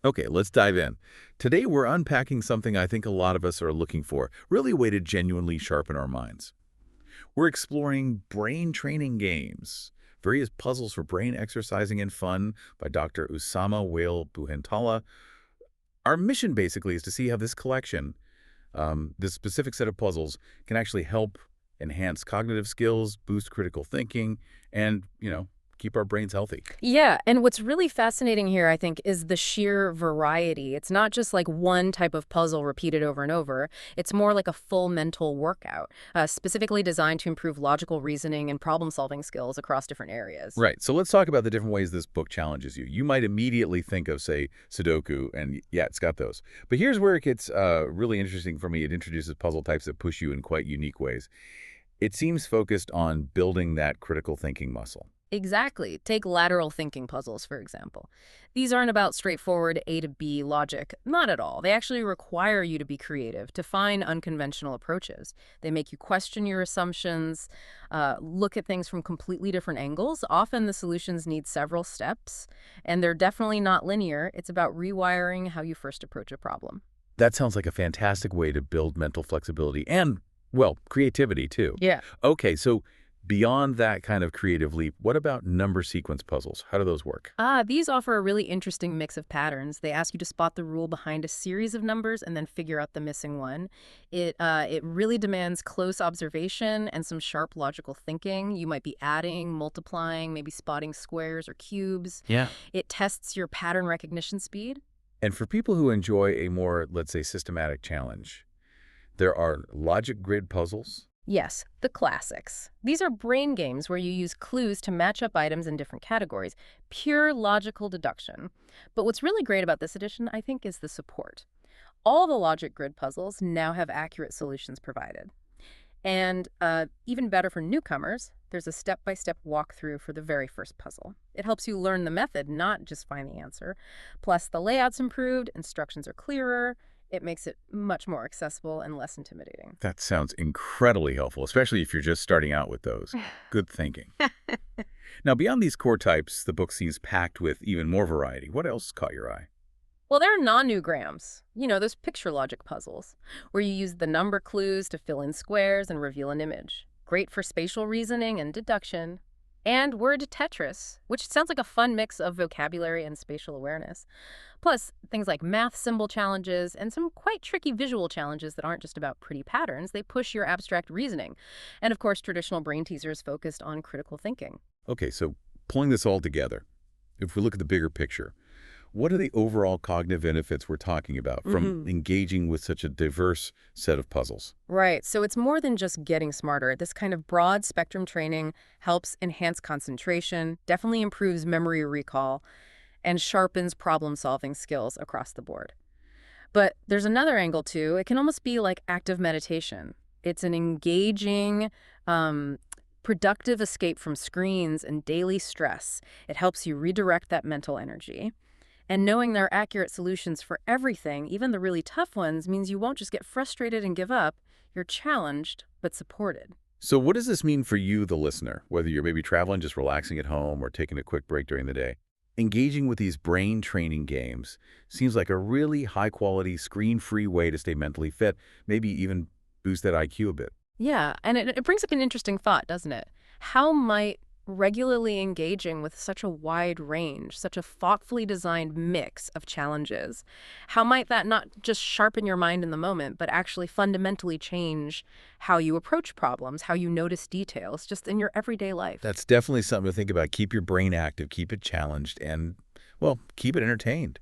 Okay, let's dive in. Today we're unpacking something I think a lot of us are looking for, really a way to genuinely sharpen our minds. We're exploring brain training games, various puzzles for brain exercising and fun by Dr. Usama Wale Buhentala. Our mission basically is to see how this collection, this specific set of puzzles, can actually help enhance cognitive skills, boost critical thinking, and, keep our brains healthy. Yeah, and what's really fascinating here, I think, is the sheer variety. It's not just like one type of puzzle repeated over and over. It's more like a full mental workout, specifically designed to improve logical reasoning and problem-solving skills across different areas. Right. So let's talk about the different ways this book challenges you. You might immediately think of, say, Sudoku, and yeah, it's got those. But here's where it gets really interesting for me. It introduces puzzle types that push you in quite unique ways. It seems focused on building that critical thinking muscle. Exactly. Take lateral thinking puzzles, for example. These aren't about straightforward A to B logic. Not at all. They actually require you to be creative, to find unconventional approaches. They make you question your assumptions, look at things from completely different angles. Often the solutions need several steps, and they're definitely not linear. It's about rewiring how you first approach a problem. That sounds like a fantastic way to build mental flexibility and, well, creativity, too. Yeah. Okay, so beyond that kind of creative leap, what about number sequence puzzles? How do those work? These offer a really interesting mix of patterns. They ask you to spot the rule behind a series of numbers and then figure out the missing one. It really demands close observation and some sharp logical thinking. You might be adding, multiplying, maybe spotting squares or cubes. Yeah. It tests your pattern recognition speed. And for people who enjoy a more, let's say, systematic challenge, there are logic grid puzzles. Yes, the classics. These are brain games where you use clues to match up items in different categories. Pure logical deduction. But what's really great about this edition, I think, is the support. All the logic grid puzzles now have accurate solutions provided. And even better for newcomers, there's a step-by-step walkthrough for the very first puzzle. It helps you learn the method, not just find the answer. Plus, the layout's improved, instructions are clearer. It makes it much more accessible and less intimidating. That sounds incredibly helpful, especially if you're just starting out with those. Good thinking. Now, beyond these core types, the book seems packed with even more variety. What else caught your eye? Well, there are nonograms, those picture logic puzzles, where you use the number clues to fill in squares and reveal an image. Great for spatial reasoning and deduction. And word Tetris, which sounds like a fun mix of vocabulary and spatial awareness. Plus, things like math symbol challenges and some quite tricky visual challenges that aren't just about pretty patterns. They push your abstract reasoning. And of course, traditional brain teasers focused on critical thinking. Okay, so pulling this all together, if we look at the bigger picture, what are the overall cognitive benefits we're talking about from engaging with such a diverse set of puzzles? Right. So it's more than just getting smarter. This kind of broad spectrum training helps enhance concentration, definitely improves memory recall, and sharpens problem-solving skills across the board. But there's another angle, too. It can almost be like active meditation. It's an engaging, productive escape from screens and daily stress. It helps you redirect that mental energy. And knowing there are accurate solutions for everything, even the really tough ones, means you won't just get frustrated and give up. You're challenged, but supported. So what does this mean for you, the listener, whether you're maybe traveling, just relaxing at home, or taking a quick break during the day? Engaging with these brain training games seems like a really high-quality, screen-free way to stay mentally fit, maybe even boost that IQ a bit. Yeah, and it brings up an interesting thought, doesn't it? How might regularly engaging with such a wide range, such a thoughtfully designed mix of challenges, how might that not just sharpen your mind in the moment, but actually fundamentally change how you approach problems, how you notice details, just in your everyday life? That's definitely something to think about. Keep your brain active, keep it challenged, and, well, keep it entertained.